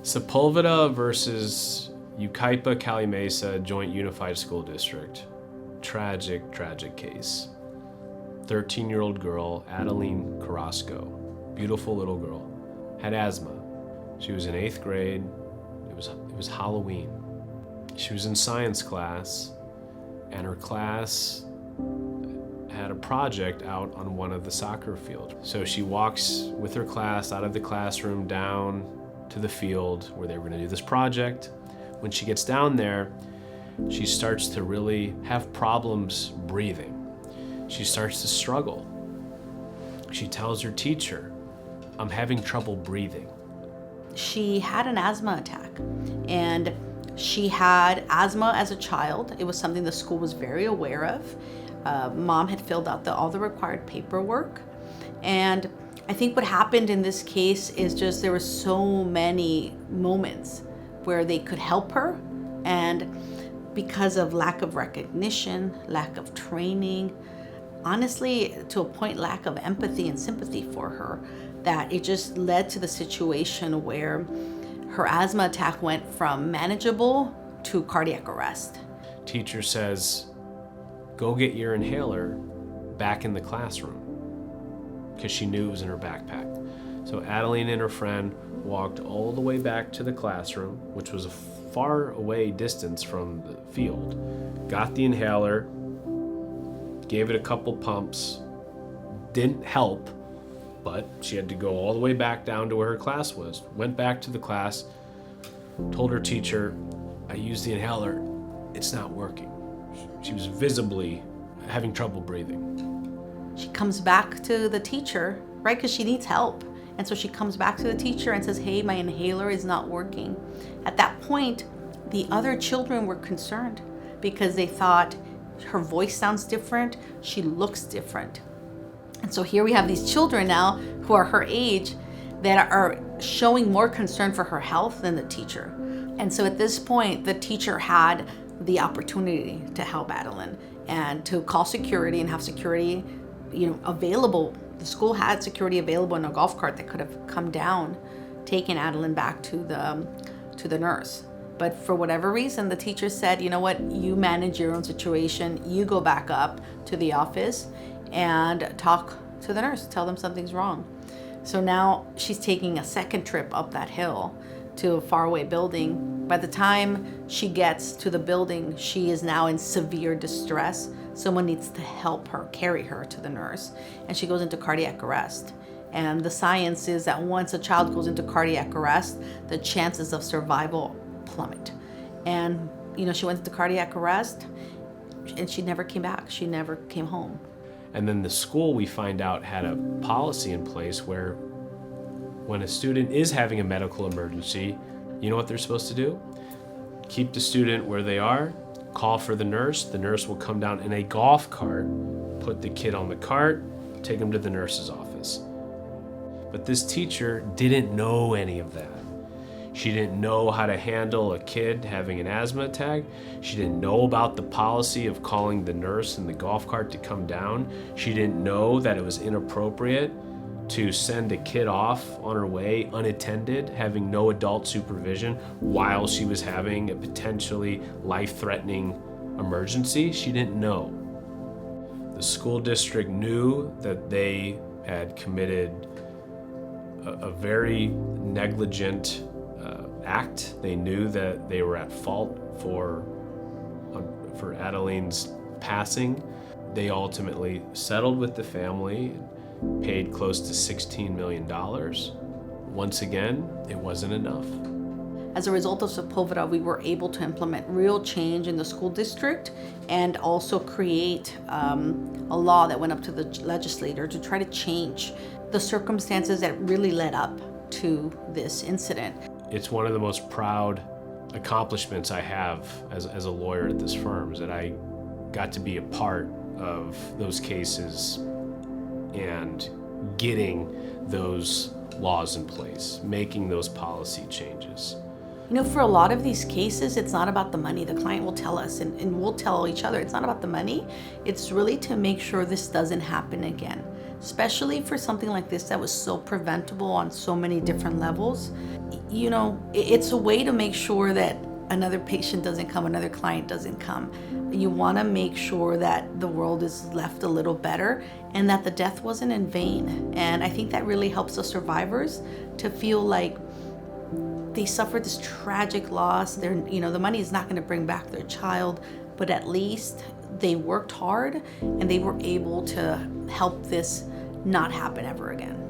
Sepulveda versus Yucaipa-Calimesa Joint Unified School District. Tragic case. 13-year-old girl, Adilene Carrasco, beautiful little girl, had asthma. She was in 8th grade. It was Halloween. She was in science class, and her class had a project out on one of the soccer fields. So she walks with her class out of the classroom down to the field where they were gonna do this project. When she gets down there, she starts to really have problems breathing. She starts to struggle. She tells her teacher, "I'm having trouble breathing." She had an asthma attack, and she had asthma as a child. It was something the school was very aware of. Mom had filled out all the required paperwork. And I think what happened in this case is just there were so many moments where they could help her, and because of lack of recognition, lack of training, honestly, to a point, lack of empathy and sympathy for her, that it just led to the situation where her asthma attack went from manageable to cardiac arrest. Teacher says, "Go get your inhaler back in the classroom," because she knew it was in her backpack. So Adilene and her friend walked all the way back to the classroom, which was a far away distance from the field, got the inhaler, gave it a couple pumps, didn't help, but she had to go all the way back down to where her class was. Went back to the class, told her teacher, "I used the inhaler, it's not working." She was visibly having trouble breathing. She comes back to the teacher, right, because she needs help. And so she comes back to the teacher and says, "Hey, my inhaler is not working." At that point, the other children were concerned because they thought her voice sounds different, she looks different. And so here we have these children now who are her age that are showing more concern for her health than the teacher. And so at this point, the teacher had the opportunity to help Adilene and to call security and have security, available. The school had security available in a golf cart that could have come down, taken Adilene back to the nurse. But for whatever reason, the teacher said, "You know what, you manage your own situation. You go back up to the office and talk to the nurse, tell them something's wrong." So now she's taking a second trip up that hill to a faraway building. By the time she gets to the building, she is now in severe distress. Someone needs to help her, carry her to the nurse, and she goes into cardiac arrest. And the science is that once a child goes into cardiac arrest, the chances of survival plummet. And she went into cardiac arrest, and she never came back. She never came home. And then the school, we find out, had a policy in place where when a student is having a medical emergency, you know what they're supposed to do? Keep the student where they are, call for the nurse will come down in a golf cart, put the kid on the cart, take him to the nurse's office. But this teacher didn't know any of that. She didn't know how to handle a kid having an asthma attack. She didn't know about the policy of calling the nurse in the golf cart to come down. She didn't know that it was inappropriate to send a kid off on her way unattended, having no adult supervision while she was having a potentially life-threatening emergency. She didn't know. The school district knew that they had committed a very negligent act. They knew that they were at fault for Adilene's passing. They ultimately settled with the family, paid close to $16 million. Once again, it wasn't enough. As a result of Sepulveda, we were able to implement real change in the school district and also create a law that went up to the legislator to try to change the circumstances that really led up to this incident. It's one of the most proud accomplishments I have as a lawyer at this firm, is that I got to be a part of those cases and getting those laws in place, making those policy changes. For a lot of these cases, it's not about the money. The client will tell us, and we'll tell each other, it's not about the money. It's really to make sure this doesn't happen again, especially for something like this that was so preventable on so many different levels. you know, it's a way to make sure that another patient doesn't come, another client doesn't come. You want to make sure that the world is left a little better and that the death wasn't in vain. And I think that really helps the survivors to feel like they suffered this tragic loss. They're, you know, the money is not going to bring back their child, but at least they worked hard and they were able to help this not happen ever again.